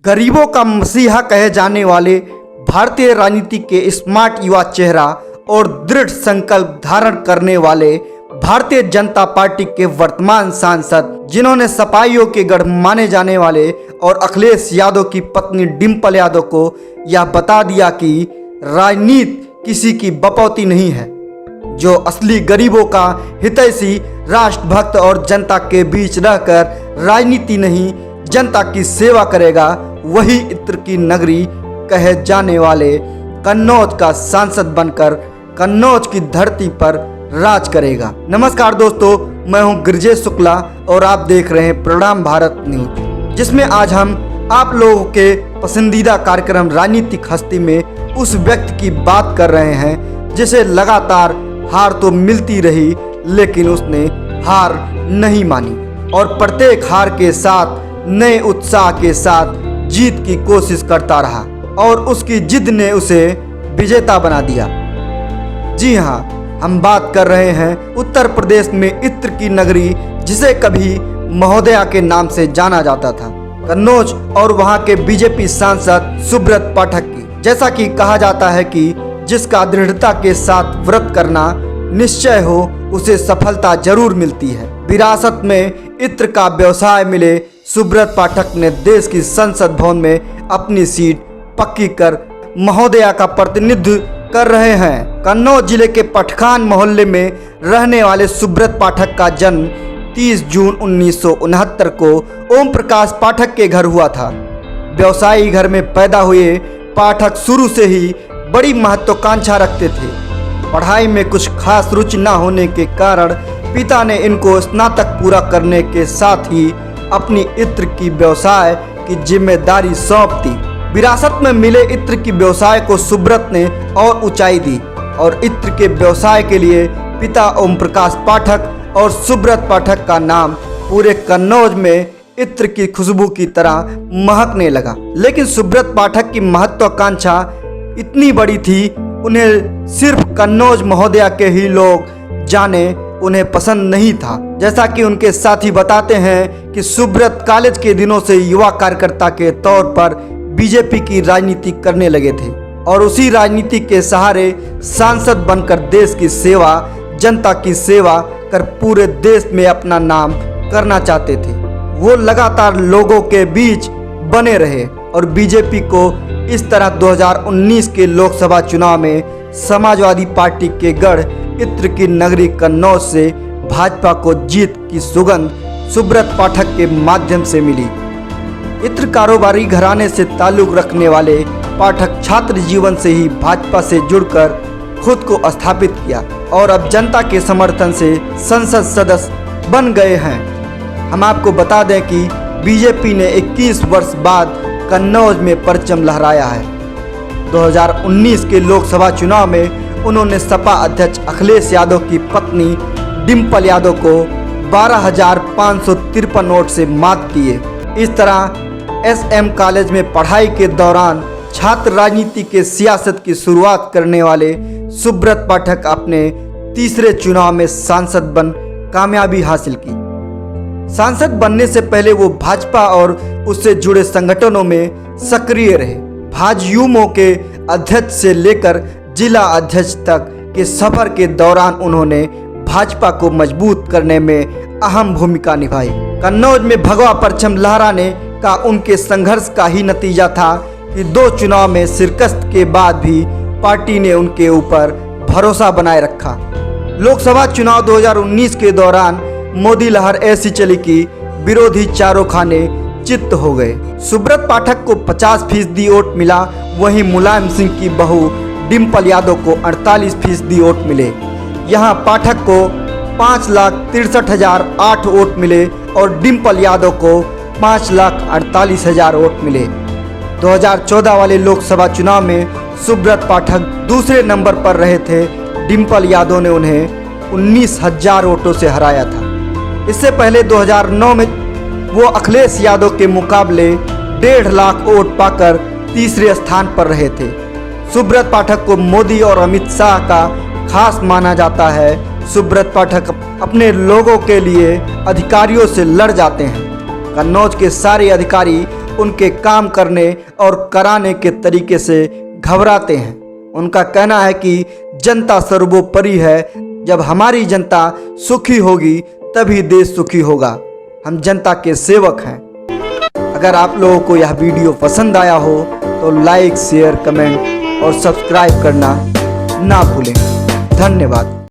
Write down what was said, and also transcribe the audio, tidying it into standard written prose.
गरीबों का मसीहा कहे जाने वाले भारतीय राजनीति के स्मार्ट युवा चेहरा और दृढ़ संकल्प धारण करने वाले भारतीय जनता पार्टी के वर्तमान सांसद, जिन्होंने सपाइयों के गढ़ माने जाने वाले और अखिलेश यादव की पत्नी डिंपल यादव को यह बता दिया कि राजनीति किसी की बपौती नहीं है। जो असली गरीबों का हितैषी, राष्ट्रभक्त और जनता के बीच रहकर राजनीति नहीं जनता की सेवा करेगा, वही इत्र की नगरी कहे जाने वाले कन्नौज का सांसद बनकर कन्नौज की धरती पर राज करेगा। नमस्कार दोस्तों, मैं हूं गिरिजेश शुक्ला और आप देख रहे हैं प्रणाम भारत न्यूज, जिसमें आज हम आप लोगों के पसंदीदा कार्यक्रम राजनीतिक हस्ती में उस व्यक्ति की बात कर रहे हैं जिसे लगातार हार तो मिलती रही, लेकिन उसने हार नहीं मानी और प्रत्येक हार के साथ नए उत्साह के साथ जीत की कोशिश करता रहा और उसकी जिद ने उसे विजेता बना दिया। जी हाँ, हम बात कर रहे हैं उत्तर प्रदेश में इत्र की नगरी, जिसे कभी महोदया के नाम से जाना जाता था, कन्नौज, और वहां के बीजेपी सांसद सुब्रत पाठक की। जैसा कि कहा जाता है कि जिसका दृढ़ता के साथ व्रत करना निश्चय हो, उसे सफलता जरूर मिलती है। विरासत में इत्र का व्यवसाय मिले सुब्रत पाठक ने देश की संसद भवन में अपनी सीट पक्की कर महोदया का प्रतिनिधित्व कर रहे हैं। कन्नौज जिले के पटखान मोहल्ले में रहने वाले सुब्रत पाठक का जन्म 30 जून 1969 को ओम प्रकाश पाठक के घर हुआ था। व्यवसायी घर में पैदा हुए पाठक शुरू से ही बड़ी महत्वाकांक्षा रखते थे। पढ़ाई में कुछ खास रुचि न होने के कारण पिता ने इनको स्नातक पूरा करने के साथ ही अपनी इत्र की व्यवसाय की जिम्मेदारी सौंप दी। विरासत में मिले इत्र की व्यवसाय को सुब्रत ने और ऊंचाई दी और इत्र के व्यवसाय के लिए पिता ओम प्रकाश पाठक और सुब्रत पाठक का नाम पूरे कन्नौज में इत्र की खुशबू की तरह महकने लगा। लेकिन सुब्रत पाठक की महत्वाकांक्षा इतनी बड़ी थी, उन्हें सिर्फ कन्नौज महोदया के ही लोग जाने, उन्हें पसंद नहीं था। जैसा कि उनके साथी बताते हैं कि सुब्रत कॉलेज के दिनों से युवा कार्यकर्ता के तौर पर बीजेपी की राजनीति करने लगे थे और उसी राजनीति के सहारे सांसद बनकर देश की सेवा, जनता की सेवा कर पूरे देश में अपना नाम करना चाहते थे। वो लगातार लोगों के बीच बने रहे और बीजेपी को इस तरह 2019 के लोकसभा चुनाव में समाजवादी पार्टी के गढ़ इत्र की नगरी कन्नौज से भाजपा को जीत की सुगंध सुब्रत पाठक के माध्यम से मिली। इत्र कारोबारी घराने से ताल्लुक रखने वाले पाठक छात्र जीवन से ही भाजपा से जुड़कर खुद को स्थापित किया और अब जनता के समर्थन से संसद सदस्य बन गए हैं। हम आपको बता दें कि बीजेपी ने 21 वर्ष बाद कन्नौज में परचम लहराया है। 2019 के लोकसभा चुनाव में उन्होंने सपा अध्यक्ष अखिलेश यादव की पत्नी डिंपल यादव को 12,553 वोट से मात दिए। इस तरह SM कॉलेज में पढ़ाई के दौरान छात्र राजनीति के सियासत की शुरुआत करने वाले सुब्रत पाठक अपने तीसरे चुनाव में सांसद बन कामयाबी हासिल की। सांसद बनने से पहले वो भाजपा और उससे जुड़े संगठनों में सक्रिय रहे। भाजयुमो के अध्यक्ष से लेकर जिला अध्यक्ष तक के सफर के दौरान उन्होंने भाजपा को मजबूत करने में अहम भूमिका निभाई। कन्नौज में भगवा परचम लहराने का उनके संघर्ष का ही नतीजा था कि 2 चुनाव में शिकस्त के बाद भी पार्टी ने उनके ऊपर भरोसा बनाए रखा। लोकसभा चुनाव 2019 के दौरान मोदी लहर ऐसी चली कि विरोधी चारों खाने चित्त हो गए। सुब्रत पाठक को 50% वोट मिला, वहीं मुलायम सिंह की बहू डिंपल यादव को 48% वोट मिले। यहाँ पाठक को 5,63,008 वोट मिले और डिंपल यादव को 5,48,000 वोट मिले। 2014 वाले लोकसभा चुनाव में सुब्रत पाठक दूसरे नंबर पर रहे थे। डिंपल यादव ने उन्हें 19,000 वोटों से हराया था। इससे पहले 2009 में वो अखिलेश यादव के मुकाबले 1.5 लाख वोट पाकर तीसरे स्थान पर रहे थे। सुब्रत पाठक को मोदी और अमित शाह का खास माना जाता है। सुब्रत पाठक अपने लोगों के लिए अधिकारियों से लड़ जाते हैं। कन्नौज के सारे अधिकारी उनके काम करने और कराने के तरीके से घबराते हैं। उनका कहना है कि जनता सर्वोपरि है, जब हमारी जनता सुखी होगी तभी देश सुखी होगा। हम जनता के सेवक हैं। अगर आप लोगों को यह वीडियो पसंद आया हो तो लाइक, शेयर, कमेंट और सब्सक्राइब करना ना भूलें। धन्यवाद।